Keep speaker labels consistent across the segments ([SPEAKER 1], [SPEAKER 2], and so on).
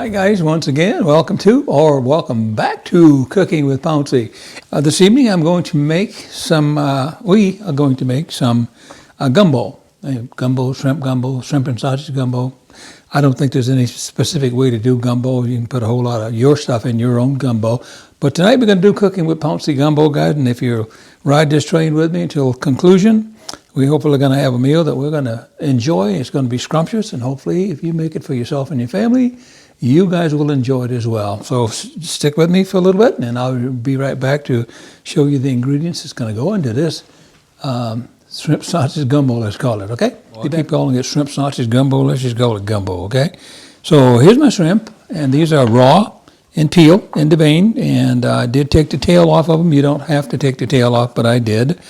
[SPEAKER 1] Hi guys, once again, welcome back to Cooking with Pouncy. This evening I'm going to make we are going to make some gumbo. Shrimp and sausage gumbo. I don't think there's any specific way to do gumbo. You can put a whole lot of your stuff in your own gumbo. But tonight we're going to do Cooking with Pouncy gumbo, guys, and if you ride this train with me until conclusion, we hopefully going to have a meal that we're going to enjoy. It's going to be scrumptious, and hopefully if you make it for yourself and your family, you guys will enjoy it as well. So stick with me for a little bit, and I'll be right back to show you the ingredients that's going to go into this shrimp sausage gumbo, let's call it, okay? You keep calling it shrimp sausage gumbo, let's just call it gumbo, okay? So here's my shrimp, and these are raw and peeled in the vein, and I did take the tail off of them. You don't have to take the tail off, but I did.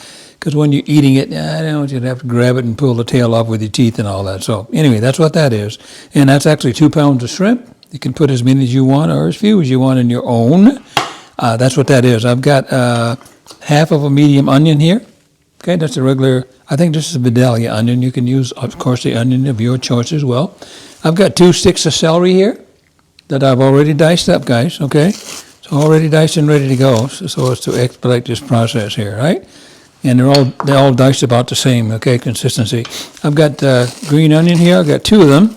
[SPEAKER 1] Because when you're eating it, I don't want you to have to grab it and pull the tail off with your teeth and all that. So anyway, that's what that is. And that's actually 2 pounds of shrimp. You can put as many as you want or as few as you want in your own. That's what that is. I've got half of a medium onion here. Okay, that's a regular, I think this is a Vidalia onion. You can use, of course, the onion of your choice as well. I've got 2 sticks of celery here that I've already diced up, guys, okay? So already diced and ready to go, so as to expedite this process here, right? And they're all diced about the same, okay, consistency. I've got green onion here. I've got 2 of them,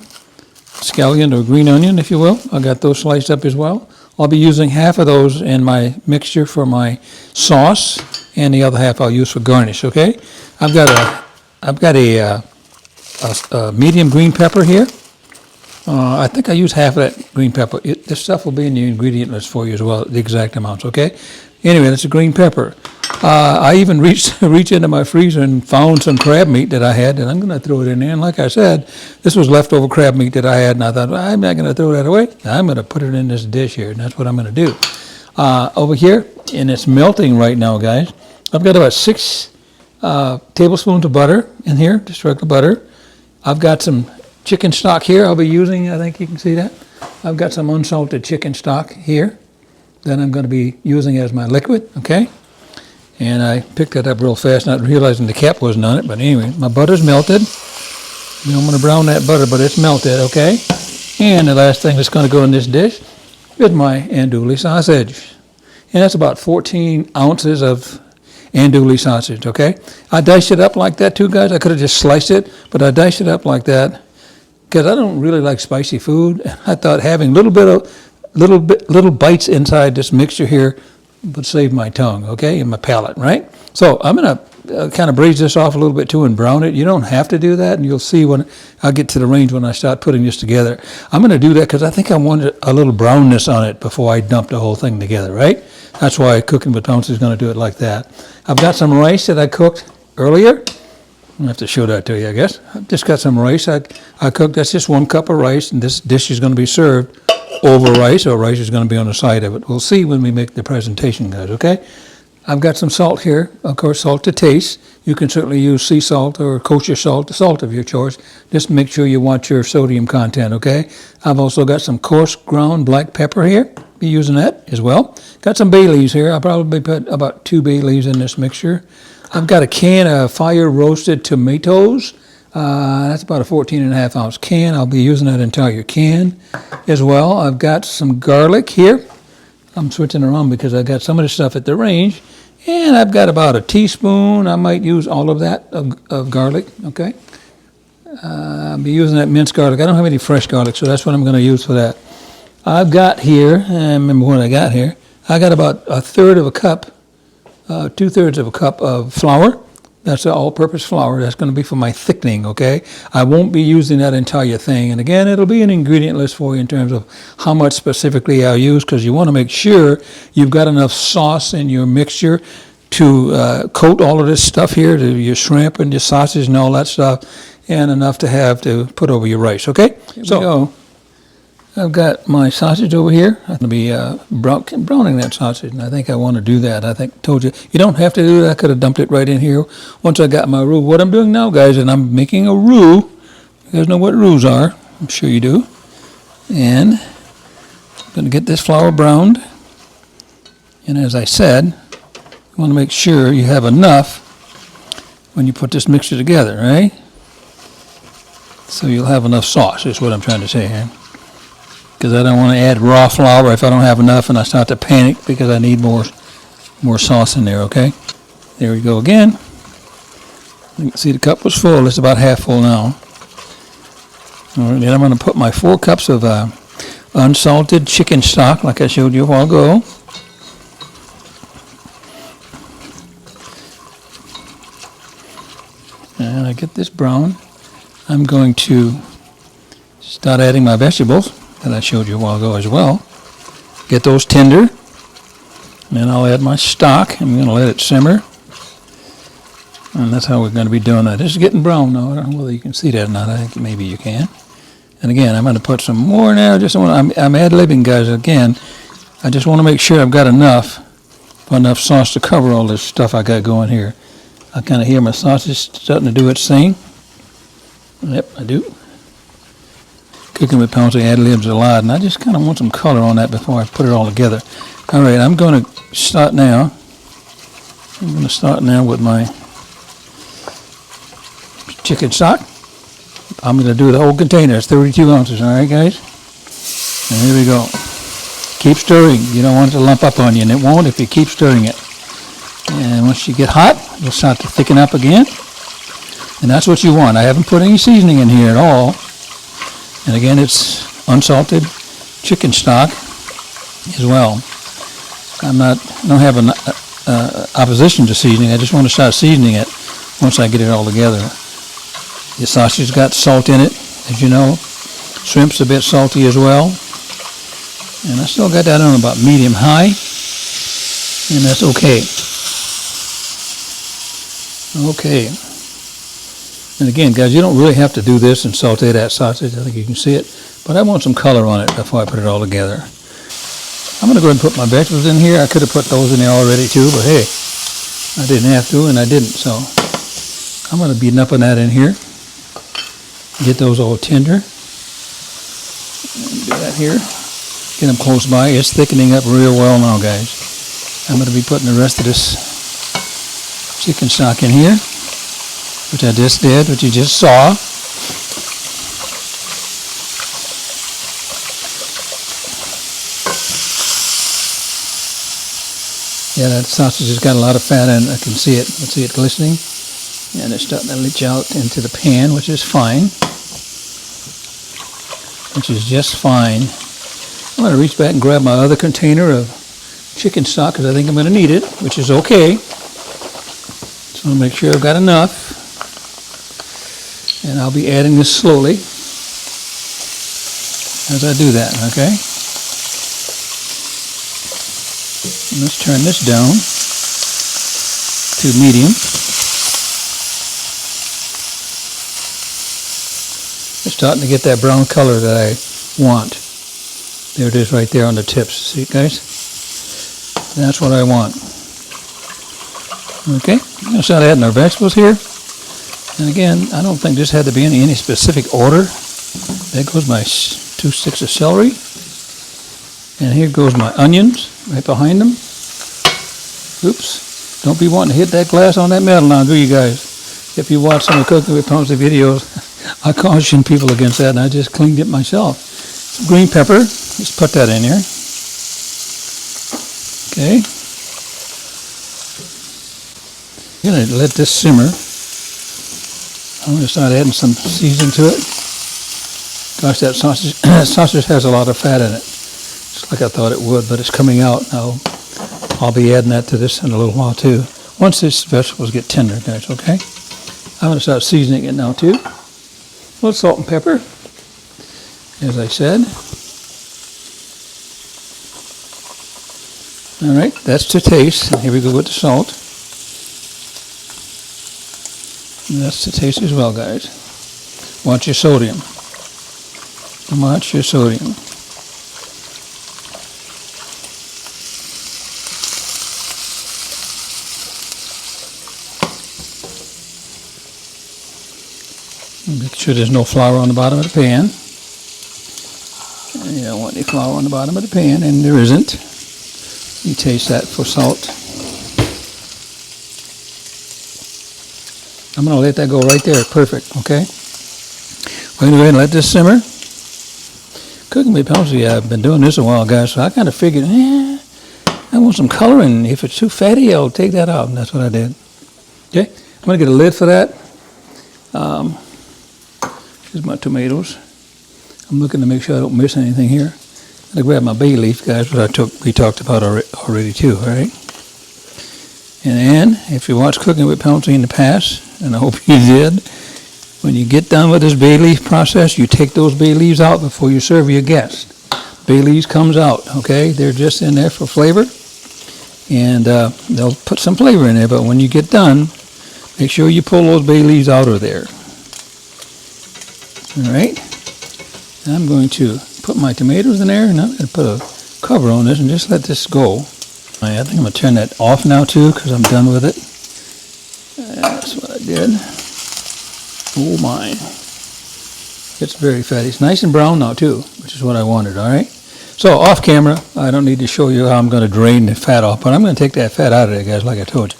[SPEAKER 1] scallion or green onion, if you will. I've got those sliced up as well. I'll be using half of those in my mixture for my sauce, and the other half I'll use for garnish, okay? I've got a medium green pepper here. I think I use half of that green pepper. This stuff will be in the ingredient list for you as well, the exact amounts, okay? Anyway, that's a green pepper. I even reached into my freezer and found some crab meat that I had, and I'm going to throw it in there. And like I said, this was leftover crab meat that I had, and I thought, well, I'm not going to throw that away. I'm going to put it in this dish here, and that's what I'm going to do. Over here, and it's melting right now, guys. I've got about 6 tablespoons of butter in here, just regular butter. I've got some chicken stock here I'll be using. I think you can see that. I've got some unsalted chicken stock here that I'm going to be using as my liquid, okay? And I picked that up real fast, not realizing the cap wasn't on it. But anyway, my butter's melted. You know, I'm going to brown that butter, but it's melted, okay? And the last thing that's going to go in this dish is my andouille sausage. And that's about 14 ounces of andouille sausage, okay? I diced it up like that too, guys. I could have just sliced it, but I diced it up like that because I don't really like spicy food. I thought having little bites inside this mixture here would save my tongue, okay, and my palate, right? So I'm going to kind of braise this off a little bit too and brown it. You don't have to do that, and you'll see when I'll get to the range when I start putting this together. I'm going to do that because I think I want a little brownness on it before I dump the whole thing together, right? That's why Cooking with Pouncy is going to do it like that. I've got some rice that I cooked earlier. I'm going to have to show that to you, I guess. I've just got some rice I cooked. That's just 1 cup of rice, and this dish is going to be served over rice, or rice is going to be on the side of it. We'll see when we make the presentation, guys, okay? I've got some salt here, of course, salt to taste. You can certainly use sea salt or kosher salt, the salt of your choice. Just make sure you watch your sodium content, okay? I've also got some coarse ground black pepper here. Be using that as well. Got some bay leaves here. I'll probably put about 2 bay leaves in this mixture. I've got a can of fire roasted tomatoes. That's about a 14.5 ounce can. I'll be using that entire can as well. I've got some garlic here. I'm switching around because I've got some of the stuff at the range. And I've got about a teaspoon. I might use all of that of garlic, okay? I'll be using that minced garlic. I don't have any fresh garlic, so that's what I'm going to use for that. I've got here, I remember what I got here. I got about 1/3 of a cup, 2/3 of a cup of flour. That's an all-purpose flour. That's going to be for my thickening, okay? I won't be using that entire thing. And again, it'll be an ingredient list for you in terms of how much specifically I'll use, because you want to make sure you've got enough sauce in your mixture to coat all of this stuff here, to your shrimp and your sausage and all that stuff, and enough to have to put over your rice, okay? Here we go. I've got my sausage over here. I'm going to be browning that sausage, and I think I want to do that. Told you, you don't have to do that. I could have dumped it right in here once I got my roux. What I'm doing now, guys, is I'm making a roux. You guys know what roux are. I'm sure you do. And I'm going to get this flour browned. And as I said, you want to make sure you have enough when you put this mixture together, right? So you'll have enough sauce, is what I'm trying to say here. because I don't want to add raw flour if I don't have enough and I start to panic because I need more sauce in there, okay? There we go again. You can see the cup was full. It's about half full now. All right, then I'm going to put my 4 cups of unsalted chicken stock like I showed you a while ago. And I get this brown. I'm going to start adding my vegetables that I showed you a while ago as well. Get those tender. And then I'll add my stock. I'm going to let it simmer. And that's how we're going to be doing that. This is getting brown now. I don't know whether you can see that or not. I think maybe you can. And again, I'm going to put some more now. I'm ad-libbing, guys. Again, I just want to make sure I've got enough sauce to cover all this stuff I got going here. I kind of hear my sausage starting to do its thing. Yep, I do. Cooking with Pouncy ad-libs a lot, and I just kind of want some color on that before I put it all together. All right, I'm going to start now. I'm going to start now with my chicken stock. I'm going to do the whole container. It's 32 ounces, all right, guys? And here we go. Keep stirring. You don't want it to lump up on you, and it won't if you keep stirring it. And once you get hot, it'll start to thicken up again. And that's what you want. I haven't put any seasoning in here at all. And again, it's unsalted chicken stock as well. I don't have an opposition to seasoning. I just want to start seasoning it once I get it all together. The sausage got salt in it, as you know. Shrimp's a bit salty as well. And I still got that on about medium-high. And that's okay. Okay. And again, guys, you don't really have to do this and saute that sausage. I think you can see it. But I want some color on it before I put it all together. I'm going to go ahead and put my vegetables in here. I could have put those in there already too, but hey, I didn't have to and I didn't. So I'm going to be nipping that in here. Get those all tender. And do that here. Get them close by. It's thickening up real well now, guys. I'm going to be putting the rest of this chicken stock in here, which I just did, which you just saw. Yeah, that sausage has got a lot of fat in it. I can see it. I see it glistening. And it's starting to leach out into the pan, which is fine. Which is just fine. I'm going to reach back and grab my other container of chicken stock because I think I'm going to need it, which is okay. So I'll make sure I've got enough. And I'll be adding this slowly as I do that, okay? And let's turn this down to medium. It's starting to get that brown color that I want. There it is right there on the tips. See it, guys? That's what I want. Okay, I'm going to start adding our vegetables here. And again, I don't think this had to be in any specific order. There goes my 2 sticks of celery. And here goes my onions right behind them. Oops. Don't be wanting to hit that glass on that metal now, do you guys? If you watch some of the Cooking with Pouncy videos, I caution people against that, and I just cleaned it myself. Some green pepper. Let's put that in here. Okay. I'm going to let this simmer. I'm going to start adding some seasoning to it. Gosh, that sausage has a lot of fat in it. Just like I thought it would, but it's coming out now. I'll be adding that to this in a little while too. Once these vegetables get tender, guys, okay? I'm going to start seasoning it now too. A little salt and pepper, as I said. All right, that's to taste. And here we go with the salt. And that's to taste as well, guys. Watch your sodium. Watch your sodium. Make sure there's no flour on the bottom of the pan. You don't want any flour on the bottom of the pan, and there isn't. You taste that for salt. I'm going to let that go right there. Perfect, okay? We're going to go ahead and let this simmer. Cooking with Pouncy, I've been doing this a while, guys, so I kind of figured, I want some color, and if it's too fatty, I'll take that out, and that's what I did. Okay, I'm going to get a lid for that. Here's my tomatoes. I'm looking to make sure I don't miss anything here. I'm going to grab my bay leaf, guys, which we talked about already too, all right? And then, if you watched Cooking with Pouncy in the past, and I hope you did, when you get done with this bay leaf process, you take those bay leaves out before you serve your guests. Bay leaves comes out, okay? They're just in there for flavor, and they'll put some flavor in there, but when you get done, make sure you pull those bay leaves out of there. All right? And I'm going to put my tomatoes in there, and I'm going to put a cover on this and just let this go. All right, I think I'm going to turn that off now, too, because I'm done with it. That's what I did. Oh my, it's very fatty. It's nice and brown now too, which is what I wanted, all right? So off camera, I don't need to show you how I'm going to drain the fat off, but I'm going to take that fat out of there, guys, like I told you.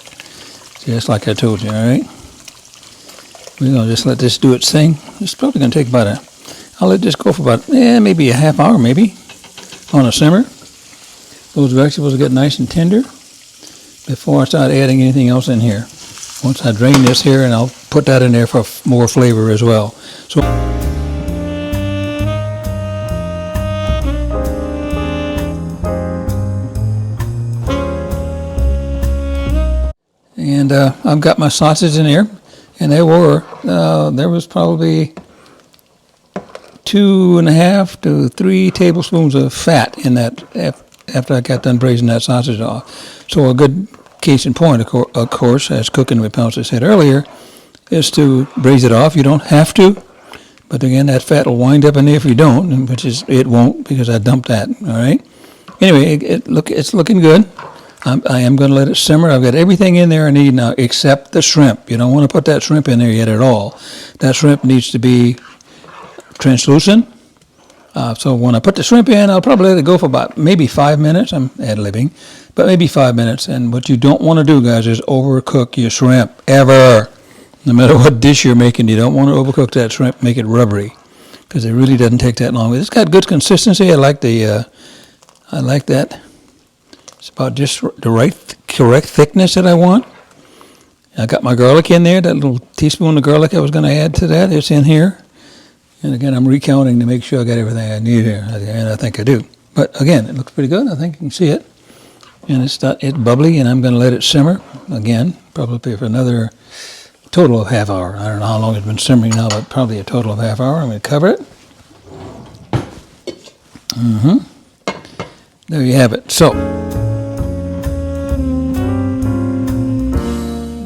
[SPEAKER 1] Just like I told you, all right? We're going to just let this do its thing. It's probably going to take I'll let this go for about, maybe a half hour, maybe, on a simmer. Those vegetables will get nice and tender before I start adding anything else in here. Once I drain this here, and I'll put that in there for more flavor as well. So, and I've got my sausage in there, and there was probably 2.5 to 3 tablespoons of fat in that after I got done braising that sausage off. So a good case in point, of course, as Cooking with Pouncy said earlier, is to braise it off. You don't have to, but again, that fat will wind up in there if you don't, which is it won't because I dumped that. All right. Anyway, it's looking good. I am going to let it simmer. I've got everything in there I need now except the shrimp. You don't want to put that shrimp in there yet at all. That shrimp needs to be translucent. So when I put the shrimp in, I'll probably let it go for about maybe 5 minutes. I'm ad-libbing, but maybe 5 minutes. And what you don't want to do, guys, is overcook your shrimp, ever. No matter what dish you're making, you don't want to overcook that shrimp, make it rubbery, because it really doesn't take that long. It's got good consistency. I like that. It's about just the correct thickness that I want. I got my garlic in there, that little teaspoon of garlic I was going to add to that. It's in here. And again, I'm recounting to make sure I got everything I need here, and I think I do. But again, it looks pretty good. I think you can see it. And it's bubbly, and I'm going to let it simmer again, probably for another total of half hour. I don't know how long it's been simmering now, but probably a total of half hour. I'm going to cover it. There you have it. So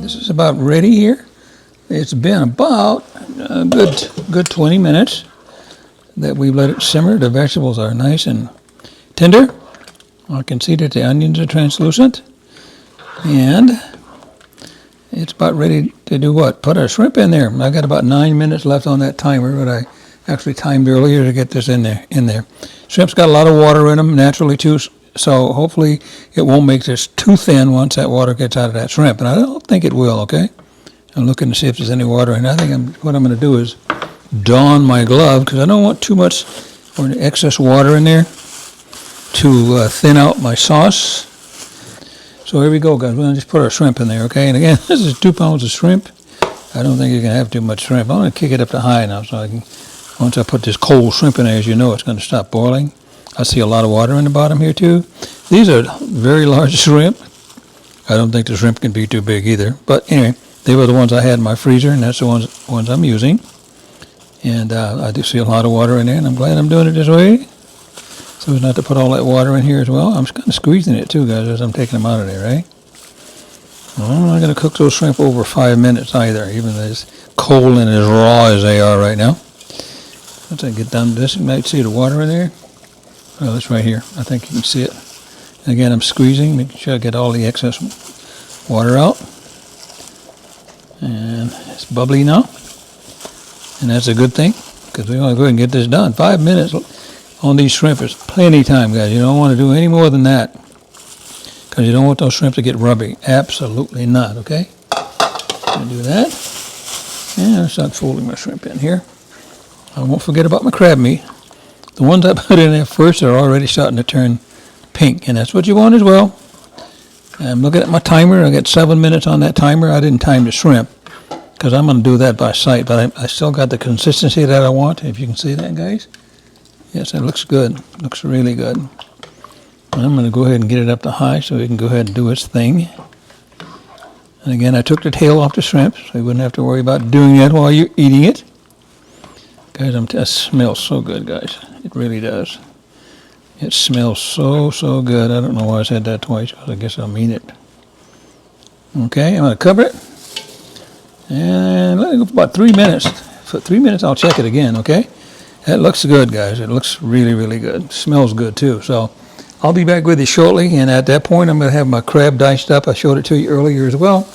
[SPEAKER 1] this is about ready here. It's been about a good 20 minutes that we've let it simmer. The vegetables are nice and tender. I can see that the onions are translucent. And it's about ready to do what? Put our shrimp in there. I got about 9 minutes left on that timer, but I actually timed earlier to get this in there. Shrimp's got a lot of water in them naturally too, so hopefully it won't make this too thin once that water gets out of that shrimp. And I don't think it will, okay? I'm looking to see if there's any water in it. I think what I'm going to do is don my glove, because I don't want too much or excess water in there to thin out my sauce. So here we go, guys. We're going to just put our shrimp in there, okay? And again, this is 2 pounds of shrimp. I don't think you can have too much shrimp. I'm going to kick it up to high now, so once I put this cold shrimp in there, as you know, it's going to stop boiling. I see a lot of water in the bottom here, too. These are very large shrimp. I don't think the shrimp can be too big either. But anyway, they were the ones I had in my freezer, and that's the ones I'm using. And I do see a lot of water in there, and I'm glad I'm doing it this way, so as not to put all that water in here as well. I'm kind of squeezing it too, guys, as I'm taking them out of there, right? Well, I'm not going to cook those shrimp over 5 minutes either, even as cold and as raw as they are right now. Once I get done with this, you might see the water in there. Oh, it's right here. I think you can see it. And again, I'm squeezing, making sure I get all the excess water out. And it's bubbly now. And that's a good thing, because we're going to go ahead and get this done. 5 minutes on these shrimp is plenty of time, guys. You don't want to do any more than that, because you don't want those shrimp to get rubby. Absolutely not, okay? I'll do that. And I'll start folding my shrimp in here. I won't forget about my crab meat. The ones I put in there first are already starting to turn pink, and that's what you want as well. I'm looking at my timer. I got 7 minutes on that timer. I didn't time the shrimp because I'm going to do that by sight, but I still got the consistency that I want, if you can see that, guys. Yes, it looks good. Looks really good. I'm going to go ahead and get it up to high so it can go ahead and do its thing. And again, I took the tail off the shrimp so you wouldn't have to worry about doing that while you're eating it. Guys, it smells so good, guys. It really does. It smells so good. I don't know why I said that twice, because I guess I mean it. Okay, I'm going to cover it. And let it go for about 3 minutes. For 3 minutes, I'll check it again, okay? That looks good, guys. It looks really good. It smells good, too. So I'll be back with you shortly, and at that point, I'm going to have my crab diced up. I showed it to you earlier as well.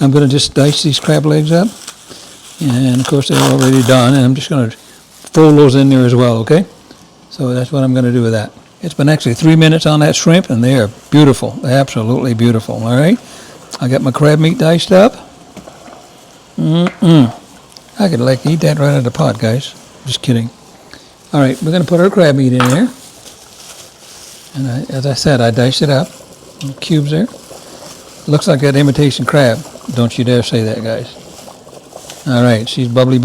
[SPEAKER 1] I'm going to just dice these crab legs up. And, of course, they're already done, and I'm just going to fold those in there as well, okay? So that's what I'm going to do with that. It's been actually 3 minutes on that shrimp, and they are beautiful. Absolutely beautiful, all right? I got my crab meat diced up. I could like eat that right out of the pot, guys. Just kidding. All right, we're going to put our crab meat in there. And as I said, I diced it up. Little cubes there. Looks like that imitation crab. Don't you dare say that, guys. All right, she's bubbly,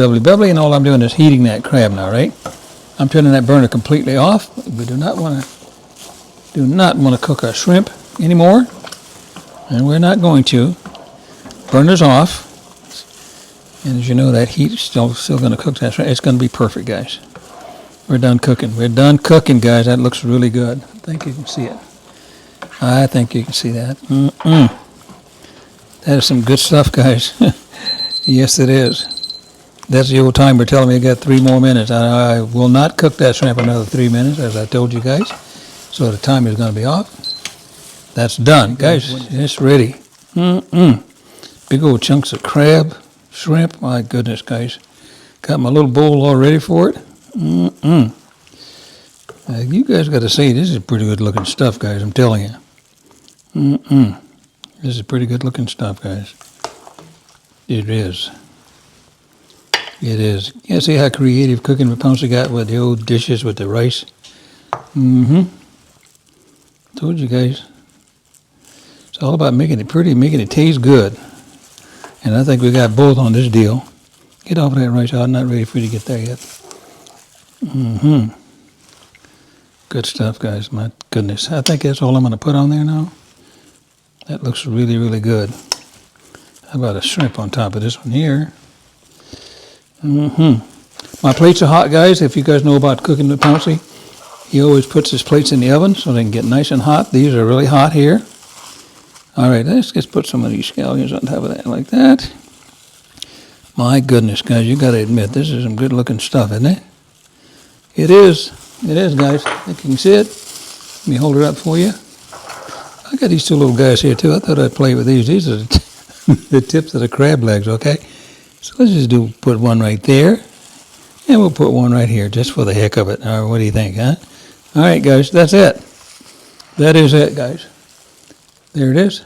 [SPEAKER 1] and all I'm doing is heating that crab now, right? I'm turning that burner completely off. We do not want to cook our shrimp anymore, and we're not going to. Burner's off, and as you know, that heat is still going to cook that shrimp. It's going to be perfect, guys. We're done cooking. We're done cooking, guys. That looks really good. I think you can see it. I think you can see that. That is some good stuff, guys. Yes, it is. That's the old timer telling me I got 3 more minutes. I will not cook that shrimp another 3 minutes, as I told you guys. So the timer is going to be off. That's done, guys. It's ready. Big old chunks of crab, shrimp. My goodness, guys. Got my little bowl all ready for it. You guys got to see, this is pretty good looking stuff, guys. I'm telling you. This is pretty good looking stuff, guys. It is. It is. Yeah, see how creative Cooking with Pouncy got with the old dishes with the rice? Told you guys. It's all about making it pretty, making it taste good. And I think we got both on this deal. Get off of that rice. I'm not ready for you to get there yet. Good stuff, guys. My goodness. I think that's all I'm going to put on there now. That looks really good. How about a shrimp on top of this one here? My plates are hot, guys. If you guys know about Cooking with Pouncy, he always puts his plates in the oven so they can get nice and hot. These are really hot here. All right, let's just put some of these scallions on top of that like that. My goodness, guys, you got to admit, this is some good looking stuff, isn't it? It is. It is, guys. I think you can see it. Let me hold it up for you. I got these 2 little guys here, too. I thought I'd play with these. These are the tips of the crab legs, okay? So let's just put one right there, and we'll put one right here just for the heck of it. All right, what do you think, huh? All right, guys, that's it. That is it, guys. There it is.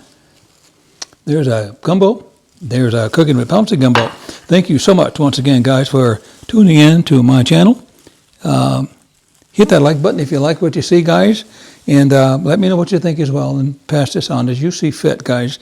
[SPEAKER 1] There's a gumbo. There's a Cooking with Pouncy gumbo. Thank you so much once again, guys, for tuning in to my channel. Hit that like button if you like what you see, guys, and let me know what you think as well, and pass this on as you see fit, guys.